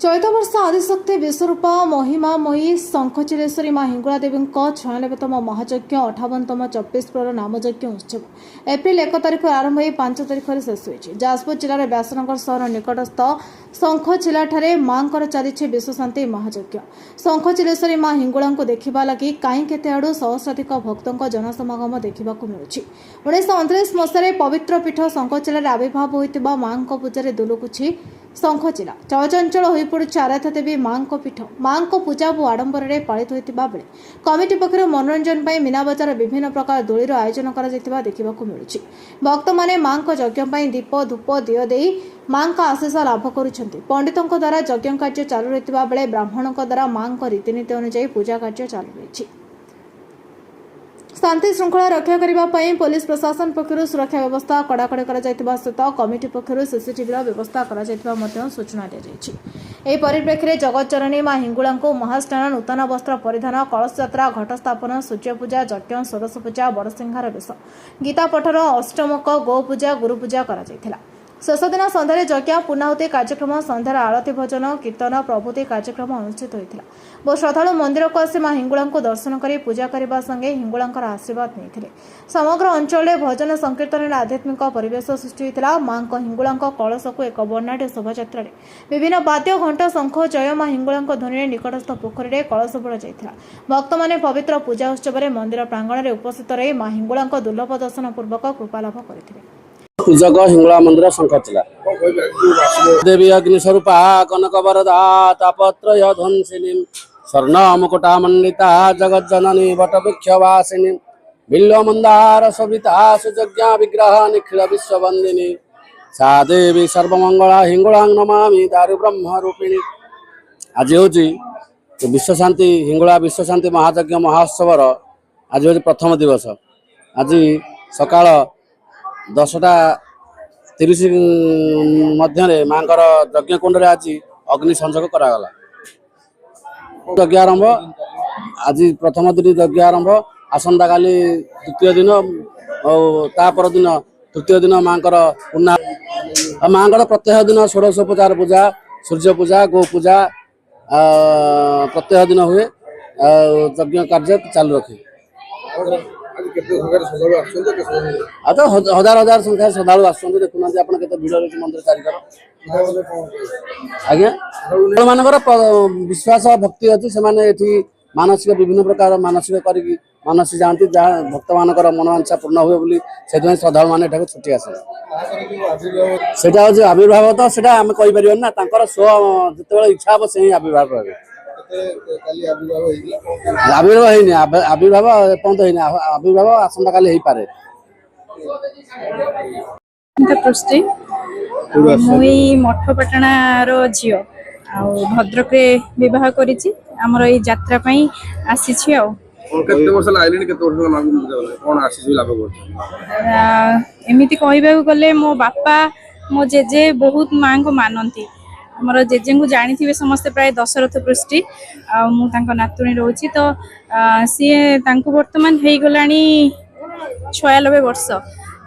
चलित वर्ष आदिशक्ति विश्वरूप महिमामयी शंखचिलेश्वरी माँ हिंगुला देवी 96तम महायज्ञ 58तम 24 प्रोर नामयज्ञ उत्सव एप्रिल 1 तारिख आरंभ हो 5 तारिख शेष हो जाजपुर जिले व्यासनगर सहर निकटस्थ शंखचिलाठारे मां चली विश्वशांति महायज्ञ शंखचिलेश्वरी माँ हिंगुला को देखा लगी कहीं केते आड़ू सहस्राधिक भक्तों जनसमागम देखा मिलूँ 1929 मसीह पवित्र पीठ शंखचिलार आविर्भाव होता मां पूजा दुलुकुछि शंखचिला चलचंचल हो पड़ी आराध्य देवी मां पीठ मां पूजा और आडंबर पालित होता बेले कमिटी पक्षर मनोरंजन पर मीना बजार विभिन्न प्रकार दोलीर आयोजन देखा मिलूँ भक्त मैंने मां यज्ञ दीप धूप दियो दे मां आशीष लाभ करुछंती पंडितों द्वारा यज्ञ कार्य चालू रहिता बेले ब्राह्मणों द्वारा मां रीतिनीति अनुसार पूजा कार्य चालू रही शांति श्रृंखला रक्षा करने पुलिस प्रशासन पक्षर सुरक्षा व्यवस्था कड़ाकड़ी सहित कमिटी पक्षर सीसीटीवी व्यवस्था सूचना दी परिप्रेक्षी जगतचरणी माँ हिंगुला महास्नान नूतन वस्त्र परिधान कलश यात्रा घटस्थापन सूर्यपूजा यज्ञ षोडश पूजा बड़सिंहार बेश गीता पठन अष्टमक गो पूजा गुरुपूजा करा शेष दिन सन्धार यज्ञ पूर्णाहुति कार्यक्रम सन्धार आरती भजन कीर्तन प्रभृति कार्यक्रम अनुष्ठित होता बहु श्रद्धालु मंदिर को आसी माँ हिंगुला दर्शन कर पूजा करने संगे हिंगुला आशीर्वाद नहीं समग्र अंचल भजन संकीर्तन आध्यात्मिक परिवेश सृष्टि होता मां हिंगुला कलश को एक वर्णाढ़ शोभा विभिन्न वाद्य घंट शंख जय माँ हिंगुला ध्वनि निकटस्थ पोखरी में कलश बुड़ा जाता भक्त मैंने पवित्र पूजा उत्सव में मंदिर प्रांगण में उपस्थित रही माँ हिंगुला दुर्लभ दर्शन पूर्वक कृपालाभ करते पूजक हिंगुला मंदिर शंखचिला देवी अग्निस्वरूपा कनक वरदा तापत्रय ध्वंसिनी स्वर्ण मुकुटा मंडिता जगज्जननी वटवृक्षवासिनी बिल्व मंदार सविता सुजज्ञा विग्रह निखिल विश्ववंदिनी सा देवी सर्वमंगला हिंगुला नमामि दारु ब्रह्म रूपिणी आज हूँ विश्वशांति हिंगुला विश्वशांति महायज्ञ महोत्सव आज हूँ प्रथम दिवस आज सकाळ 10:30 मध्य माँ यज्ञ कुंड में आज अग्नि संजोग करागला यज्ञ आरंभ आज प्रथम दिन यज्ञ आरंभ आसंता काली द्वितीय दिन और दिन तृतीय दिन माँ पुनः माँ प्रत्येक दिन षोडश उपचार पूजा सूर्य पूजा गो पूजा प्रत्येक दिन हुए यज्ञ कार्य चालू रखे हजार हजार संख्या श्रद्धा आसुँच देखुना आप भिड़ रही मंदिर चारिकर आज्ञा मानकर विश्वास भक्ति अच्छी से मानसिक विभिन्न प्रकार मानसिक करके मानसिक जाती जहाँ भक्त मान मनोवांछा पूर्ण हुए बोली से श्रद्धा मैंने छुट्टी आसे हूँ आविर्भाव तो आम कहीपर ना स्व जो इच्छा हम से आविर्भाव हे आविर्भाव है आविर्भाव एपर्त है आविर्भाव आसंता काली हो पारे पृष्टि मुई मठपाटणार झी भद्रक बह करमर ये यात्रा आसी एमती कहवाक गले मो बापा मो जेजे बहुत माँ को मानती आमर जेजे को जानी समस्ते प्राय दशरथ पृष्टि नातुणी रोची तो सी बर्तमान हो गला 96 वर्ष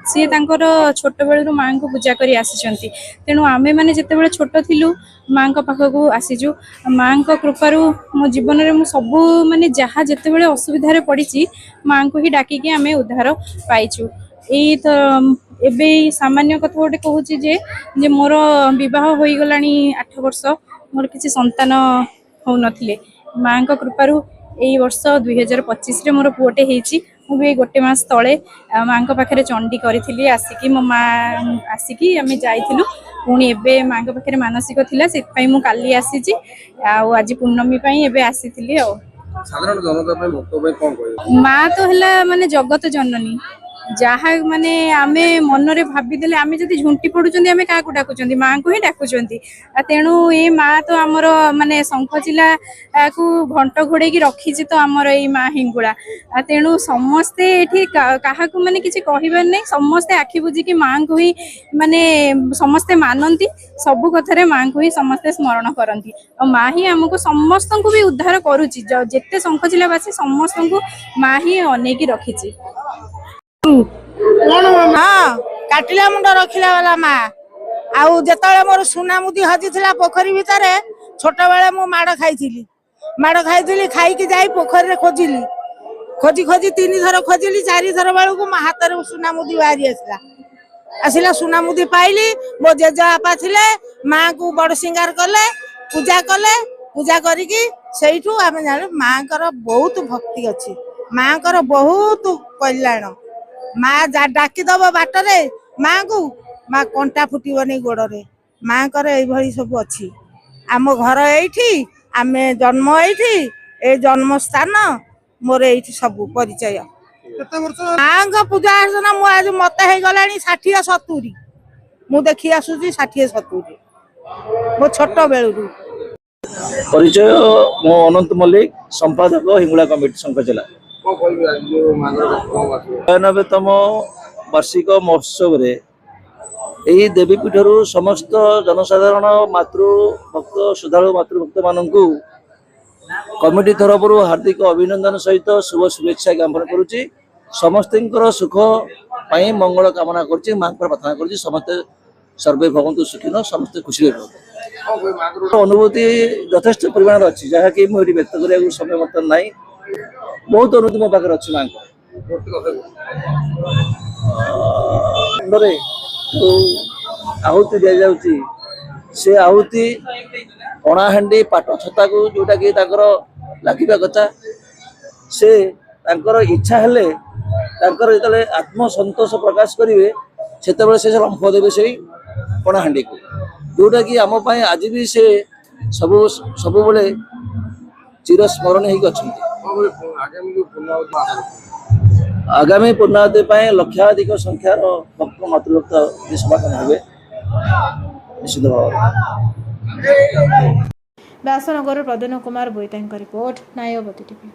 सी छोट बेलू माँ को पूजा कर आसी तेणु आमे मैंने जिते छोट थिलु माँ पाखक आसीचु माँ कृपारू मो जीवन में मु सबू माने जहाँ जिते बड़े असुविधा पड़ी माँ को ही डाकिकी आमे उद्धार पाइचु यही तो एबे सामान्य कथा गोटे कहूँ जे मोर बह हो गला 8 वर्ष मोर किसी संतान हो नथिले माँ कृपारू यही वर्ष 2025 रे मोर पुओटे होती मुझे गोटे मास तले माँ पाखे चंडी करी आसिकी मो माँ आसिकी आम जाइलु पुणी एबे माँ पाखे मानसिक थिला से मु काली आसी आज पूर्णमी एबे आसी माँ तो है माने जगत जननी जहाँ माने आमे मन रे भाभी देले आमे जदि झुंटी पड़ुचंदी आमे का को डाकुचंदी माँ को ही डाकुचंदी तेणु ये माँ तो आमर माने शंखचिला को घंट घोड़े की रखी तो आमर ये माँ हिंगुला तेणु समस्ते एठी काहा को माने किछि कहिबार नै समस्ते आखि बुझी की माँ को ही माने समस्ते मानती सबु कथारे माँ को ही समस्ते स्मरण करती और माँ ही आमको समस्त को भी उद्धार करुची जेते शंखचिलावासी समस्त को माँ ही अनेकी रखी हाँ काटिला मुंड रखिला वाला माँ आउ जतले मोर सुना मुदी हजी पोखरी भितर छोट बेले मु माड़ खाई खाई जाई पोखर खोजिली खोजी खोजी 3 थर खोजिली 4 थर बेलू मो हाथ में सुना मुदी बाहरी आसला सुना मुदी पाइली मो जेजेबापा थिले माँ को बड़ सिंगार कले पूजा करिकी सेठू आम जान माँ कर बहुत भक्ति अच्छी माँ कर बहुत कल्याण माँ डाकीदब बाटरे माँ को माँ कंटा फुटबनी गोड़े माँ कर ये सब अच्छी आम घर ये आम जन्म ये ए जन्म स्थान मोर ये सब परिचय माँ पूजा अर्चना आज मत हो गला 60-70 मु देखी आसूची 60-70 मो छोट बेलू परिचय मो अनंत मल्लिक संपादक हिंगुला कमिटी शंखचिला 99तम वार्षिक महोत्सव रे यही देवीपीठर समस्त जनसाधारण मातृभक्त श्रद्धालु मातृभक्त मानक कमिटी तरफ हार्दिक अभिनंदन सहित शुभ शुभेच्छा ज्ञापन करुच्ची समस्त सुख पाई मंगल कामना करुच्ची माँ प्रार्थना करुच्ची समस्ते सर्वे भवंतु सुखिन समस्ते खुशी अनुभूति यथेष्ट परिमाण अच्छी जहाँकि मुझे व्यक्त करने समय बर्तमान ना बहुत अनुभूति मो पाखे अच्छी माँ आहुति दि जाऊँगी से आहुति पणाहांडी पाट छता को जोटा कि लगे कथा से इच्छा हेले जो आत्मसंतोष प्रकाश करेंगे से लंफ देवे से पणाहांडी को जोटा कि आम आज भी से सब बेले चिरस्मरणीय होती आगामी पूर्णावती लक्षाधिक संख्यार भक्त मातृभक्त समागम हे निश्चित भाव व्यासनगर प्रद्युन्न कुमार बोईता रिपोर्ट नायवती टीवी।